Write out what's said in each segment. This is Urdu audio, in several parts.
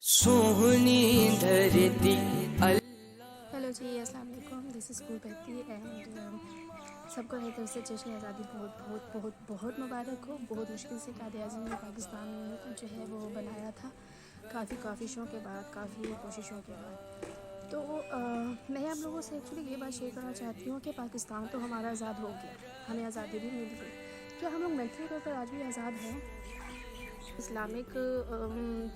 سونی دھرتی. ہیلو جی، السلام علیکم. دس از بہتی اینڈ سب کو میری طرف سے جشن آزادی بہت بہت بہت بہت مبارک ہو. بہت مشکل سے قائد اعظم نے پاکستان جو ہے وہ بنایا تھا، کافی کافشوں کے بعد، کافی کوششوں کے بعد. تو میں آپ لوگوں سے ایکچولی یہ بات شیئر کرنا چاہتی ہوں کہ پاکستان تو ہمارا آزاد ہو گیا، ہمیں آزادی بھی مل گئی. کیا ہم لوگ مینٹلی طور پر آج بھی آزاد ہیں؟ اسلامک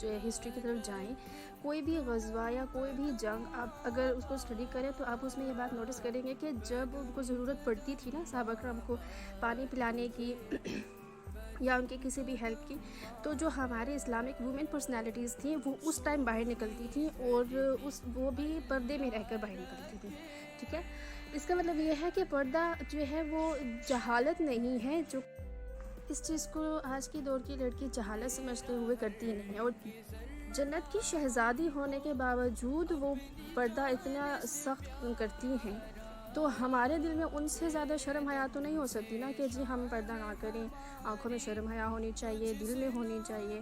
جو ہسٹری کی طرف جائیں، کوئی بھی غزوہ یا کوئی بھی جنگ آپ اگر اس کو اسٹڈی کریں تو آپ اس میں یہ بات نوٹس کریں گے کہ جب ان کو ضرورت پڑتی تھی نا صحابہ کرام کو پانی پلانے کی یا ان کی کسی بھی ہیلپ کی، تو جو ہمارے اسلامک وومن پرسنالٹیز تھیں وہ اس ٹائم باہر نکلتی تھیں، اور وہ بھی پردے میں رہ کر باہر نکلتی تھیں. ٹھیک ہے، اس کا مطلب یہ ہے کہ پردہ جو ہے وہ جہالت نہیں ہے. جو اس چیز کو آج کی دور کی لڑکی جہالت سمجھتے ہوئے کرتی نہیں ہے، اور جنت کی شہزادی ہونے کے باوجود وہ پردہ اتنا سخت کرتی ہیں، تو ہمارے دل میں ان سے زیادہ شرم حیا تو نہیں ہو سکتی نا کہ جی ہم پردہ نہ کریں. آنکھوں میں شرم حیا ہونی چاہیے، دل میں ہونی چاہیے.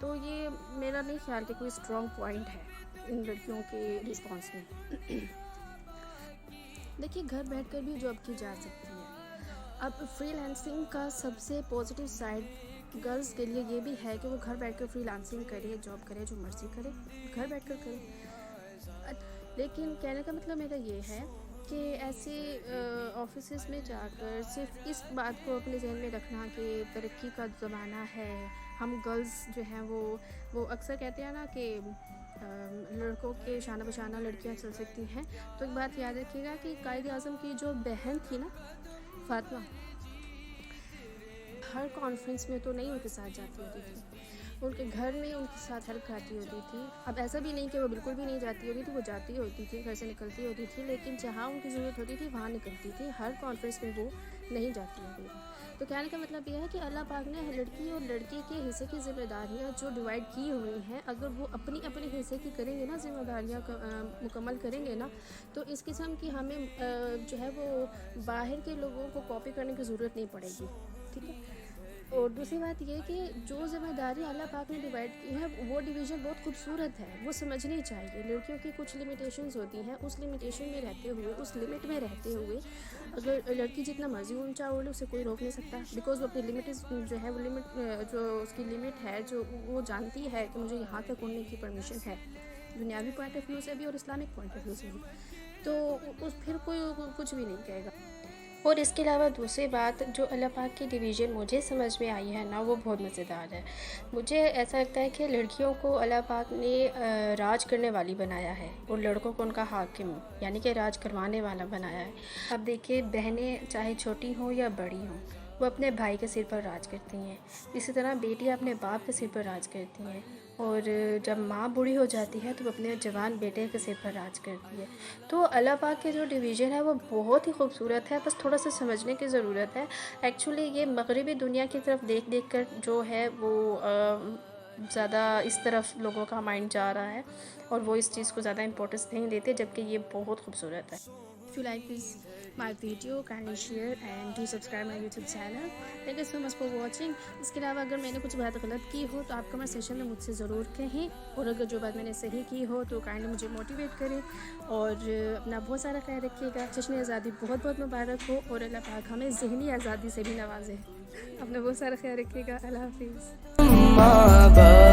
تو یہ میرا نہیں خیال کہ کوئی اسٹرانگ پوائنٹ ہے ان لڑکیوں کے رسپانس میں. دیکھیے، گھر بیٹھ کر بھی جاب کی جا سکتی ہے. اب فری لانسنگ کا سب سے پازیٹیو سائڈ گرلز کے لیے یہ بھی ہے کہ وہ گھر بیٹھ کر فری لانسنگ کرے، جاب کرے، جو مرضی کرے، گھر بیٹھ کر کرے. لیکن کہنے کا مطلب میرا یہ ہے کہ ایسے آفیسز میں جا کر صرف اس بات کو اپنے ذہن میں رکھنا کہ ترقی کا زمانہ ہے، ہم گرلز جو ہیں وہ اکثر کہتے ہیں نا کہ لڑکوں کے شانہ بشانہ لڑکیاں چل سکتی ہیں. تو ایک بات یاد رکھیے گا کہ قائد اعظم کی جو بہن تھی نا فاطمہ، ہر کانفرنس میں تو نہیں ان کے ساتھ جاتی ہوتی تھی، ان کے گھر میں ان کے ساتھ ہیلپ کراتی ہوتی تھی. اب ایسا بھی نہیں کہ وہ بالکل بھی نہیں جاتی ہوتی تھی، وہ جاتی ہوتی تھی، گھر سے نکلتی ہوتی تھی، لیکن جہاں ان کی ضرورت ہوتی تھی وہاں نکلتی تھی، ہر کانفرنس میں وہ نہیں جاتی ہوتی تھی. تو کہنے کا مطلب یہ ہے کہ اللہ پاک نے لڑکی اور لڑکے کے حصے کی ذمہ داریاں جو ڈیوائڈ کی ہوئی ہیں، اگر وہ اپنی اپنے حصے کی کریں گے نا، ذمہ داریاں مکمل کریں گے نا، تو اس قسم کی ہمیں جو ہے وہ باہر کے لوگوں کو کاپی کرنے کی ضرورت نہیں پڑے گی. ٹھیک ہے. اور دوسری بات یہ کہ جو ذمہ داری اللہ پاک نے ڈیوائڈ کی ہے وہ ڈویژن بہت خوبصورت ہے، وہ سمجھنی چاہیے. لڑکیوں کی کچھ لمیٹیشنز ہوتی ہیں، اس لمیٹیشن میں رہتے ہوئے، اس لمٹ میں رہتے ہوئے اگر لڑکی جتنا مرضی اونچا اڑے اسے کوئی روک نہیں سکتا، بیکاز وہ اپنی لمٹ جو ہے وہ لمٹ جو اس کی لمٹ ہے، جو وہ جانتی ہے کہ مجھے یہاں تک اڑنے کی پرمیشن ہے، دنیاوی پوائنٹ آف ویو سے بھی اور اسلامک پوائنٹ آف ویو سے بھی. تو پھر کوئی کچھ بھی نہیں کہے گا. اور اس کے علاوہ دوسری بات جو اللہ پاک کی ڈویژن مجھے سمجھ میں آئی ہے نا، وہ بہت مزیدار ہے. مجھے ایسا لگتا ہے کہ لڑکیوں کو اللہ پاک نے راج کرنے والی بنایا ہے، اور لڑکوں کو ان کا حاکم یعنی کہ راج کروانے والا بنایا ہے. اب دیکھیے، بہنیں چاہے چھوٹی ہوں یا بڑی ہوں، وہ اپنے بھائی کے سر پر راج کرتی ہیں. اسی طرح بیٹیاں اپنے باپ کے سر پر راج کرتی ہیں، اور جب ماں بوڑھی ہو جاتی ہے تو وہ اپنے جوان بیٹے کے سر پر راج کرتی ہے. تو اللہ پاک کے جو ڈویژن ہے وہ بہت ہی خوبصورت ہے، بس تھوڑا سا سمجھنے کی ضرورت ہے. ایکچولی یہ مغربی دنیا کی طرف دیکھ دیکھ کر جو ہے وہ زیادہ اس طرف لوگوں کا مائنڈ جا رہا ہے، اور وہ اس چیز کو زیادہ امپورٹنس نہیں دیتے، جبکہ یہ بہت خوبصورت ہے. If you like this my video, kindly share and do subscribe my YouTube channel. Thank you so much for watching. اس کے علاوہ اگر میں نے کچھ بات غلط کی ہو تو آپ کمنٹ سیکشن میں مجھ سے ضرور کہیں، اور اگر جو بات میں نے صحیح کی ہو تو کائنڈلی مجھے موٹیویٹ کریں. اور اپنا بہت سارا خیال رکھیے گا. جشن آزادی بہت بہت مبارک ہو، اور اللہ پاک ہمیں ذہنی آزادی سے بھی نوازے. اپنا بہت سارا خیال رکھیے گا. اللہ حافظ.